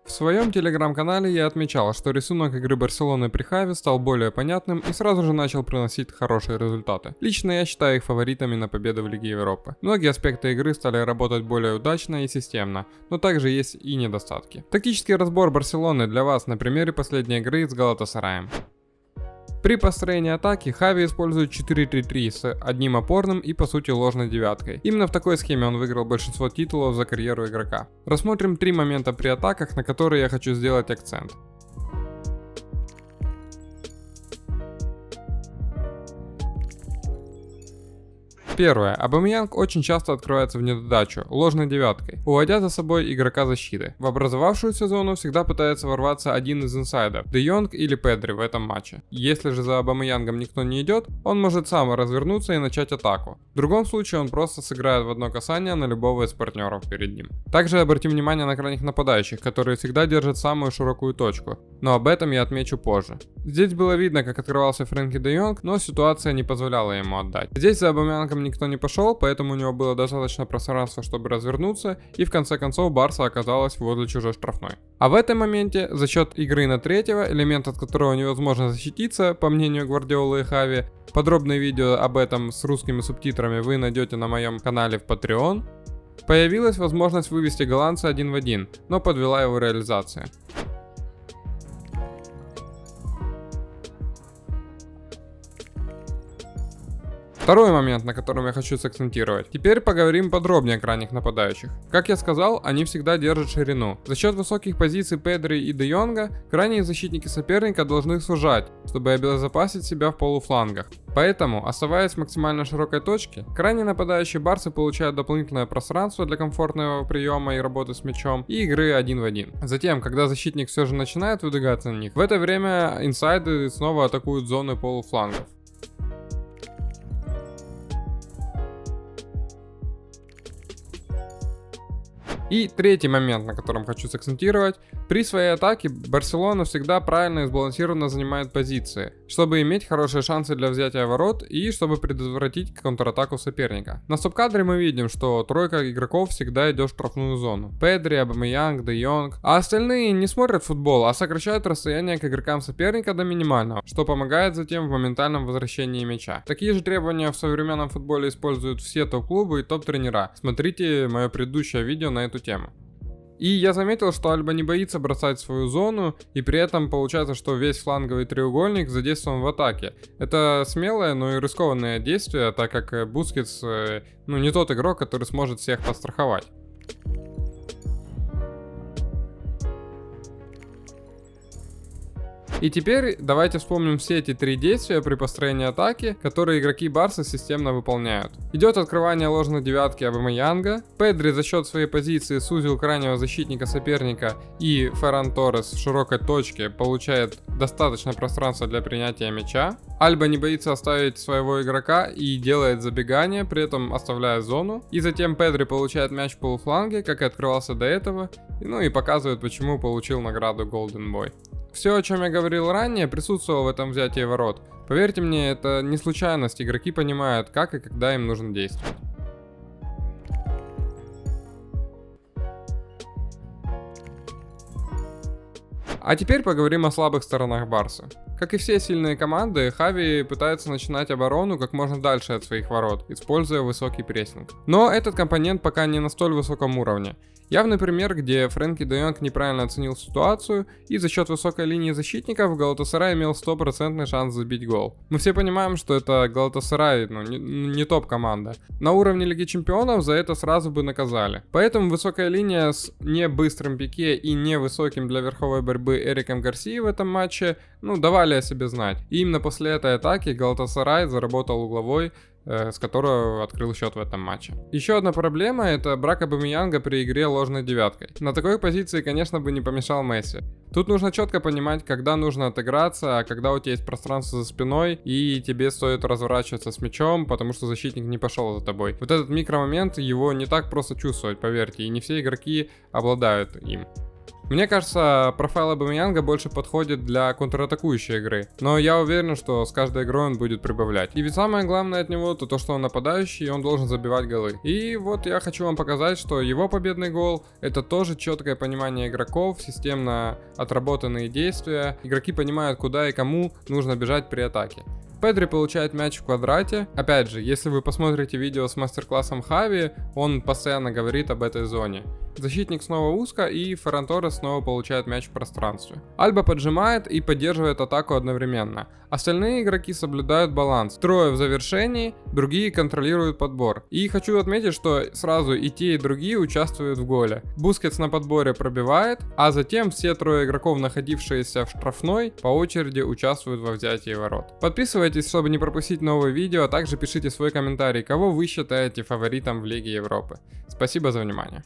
В своем телеграм-канале я отмечал, что рисунок игры Барселоны при Хави стал более понятным и сразу же начал приносить хорошие результаты. Лично я считаю их фаворитами на победу в Лиге Европы. Многие аспекты игры стали работать более удачно и системно, но также есть и недостатки. Тактический разбор Барселоны для вас на примере последней игры с Галатасараем. При построении атаки Хави использует 4-3-3 с одним опорным и по сути ложной девяткой. Именно в такой схеме он выиграл большинство титулов за карьеру игрока. Рассмотрим 3 момента при атаках, на которые я хочу сделать акцент. Первое. Абамеянг очень часто открывается в недодачу, ложной девяткой, уводя за собой игрока защиты. В образовавшуюся зону всегда пытается ворваться один из инсайдов, Де Йонг или Педри в этом матче. Если же за Абамеянгом никто не идет, он может сам развернуться и начать атаку. В другом случае он просто сыграет в одно касание на любого из партнеров перед ним. Также обратим внимание на крайних нападающих, которые всегда держат самую широкую точку, но об этом я отмечу позже. Здесь было видно, как открывался Фрэнки Де Йонг, но ситуация не позволяла ему отдать. Здесь за Абамеянгом никто не пошел, поэтому у него было достаточно пространства, чтобы развернуться, и в конце концов Барса оказалась возле чужой штрафной. А в этом моменте, за счет игры на третьего, элемент от которого невозможно защититься, по мнению Гвардиолы и Хави, подробное видео об этом с русскими субтитрами вы найдете на моем канале в Patreon, появилась возможность вывести голландца 1 в 1, но подвела его реализация. Второй момент, на котором я хочу сакцентировать. Теперь поговорим подробнее о крайних нападающих. Как я сказал, они всегда держат ширину. За счет высоких позиций Педри и Де Йонга, крайние защитники соперника должны сужать, чтобы обезопасить себя в полуфлангах. Поэтому, оставаясь в максимально широкой точке, крайне нападающие Барсы получают дополнительное пространство для комфортного приема и работы с мячом и игры 1 в 1. Затем, когда защитник все же начинает выдвигаться на них, в это время инсайды снова атакуют зоны полуфлангов. И третий момент, на котором хочу сакцентировать. При своей атаке Барселона всегда правильно и сбалансированно занимает позиции, чтобы иметь хорошие шансы для взятия ворот и чтобы предотвратить контратаку соперника. На стоп-кадре мы видим, что тройка игроков всегда идет в штрафную зону. Педри, Абамеянг, Де Йонг. А остальные не смотрят футбол, а сокращают расстояние к игрокам соперника до минимального, что помогает затем в моментальном возвращении мяча. Такие же требования в современном футболе используют все топ-клубы и топ-тренера. Смотрите мое предыдущее видео на эту тему. И я заметил, что Альба не боится бросать свою зону, и при этом получается, что весь фланговый треугольник задействован в атаке. Это смелое, но и рискованное действие, так как Бускетс, не тот игрок, который сможет всех подстраховать. И теперь давайте вспомним все эти 3 действия при построении атаки, которые игроки Барса системно выполняют. Идет открывание ложной девятки Абамеянга, Педри за счет своей позиции сузил крайнего защитника соперника, и Ферран Торрес в широкой точке получает достаточно пространства для принятия мяча. Альба не боится оставить своего игрока и делает забегание, при этом оставляя зону. И затем Педри получает мяч в полуфланге, как и открывался до этого, и показывает, почему получил награду Golden Boy. Все, о чем я говорил ранее, присутствовало в этом взятии ворот. Поверьте мне, это не случайность, игроки понимают, как и когда им нужно действовать. А теперь поговорим о слабых сторонах Барса. Как и все сильные команды, Хави пытается начинать оборону как можно дальше от своих ворот, используя высокий прессинг. Но этот компонент пока не на столь высоком уровне. Явный пример, где Фрэнки Де Йонг неправильно оценил ситуацию, и за счет высокой линии защитников Галатасарай имел 100% шанс забить гол. Мы все понимаем, что это Галатасарай, не топ-команда. На уровне Лиги Чемпионов за это сразу бы наказали. Поэтому высокая линия с небыстрым Пике и невысоким для верховой борьбы Эриком Гарсией в этом матче, давали о себе знать. И именно после этой атаки Галатасарай заработал угловой, с которого открыл счет в этом матче. Еще одна проблема — это брак Абамеянга при игре ложной девяткой. На такой позиции, конечно, бы не помешал Месси. Тут нужно четко понимать, когда нужно отыграться, а когда у тебя есть пространство за спиной, и тебе стоит разворачиваться с мячом, потому что защитник не пошел за тобой. Вот этот микромомент, его не так просто чувствовать, поверьте, и не все игроки обладают им. Мне кажется, профайл Абамеянга больше подходит для контратакующей игры, но я уверен, что с каждой игрой он будет прибавлять. И ведь самое главное от него то, что он нападающий, и он должен забивать голы. И вот я хочу вам показать, что его победный гол — это тоже четкое понимание игроков, системно отработанные действия. Игроки понимают, куда и кому нужно бежать при атаке. Педри получает мяч в квадрате. Опять же, если вы посмотрите видео с мастер-классом Хави, он постоянно говорит об этой зоне. Защитник снова узко, и Ферран Торрес снова получает мяч в пространстве. Альба поджимает и поддерживает атаку одновременно. Остальные игроки соблюдают баланс. Трое в завершении, другие контролируют подбор. И хочу отметить, что сразу и те, и другие участвуют в голе. Бускетс на подборе пробивает, а затем все трое игроков, находившиеся в штрафной, по очереди участвуют во взятии ворот. Подписывайтесь, чтобы не пропустить новые видео, а также пишите свой комментарий, кого вы считаете фаворитом в Лиге Европы. Спасибо за внимание.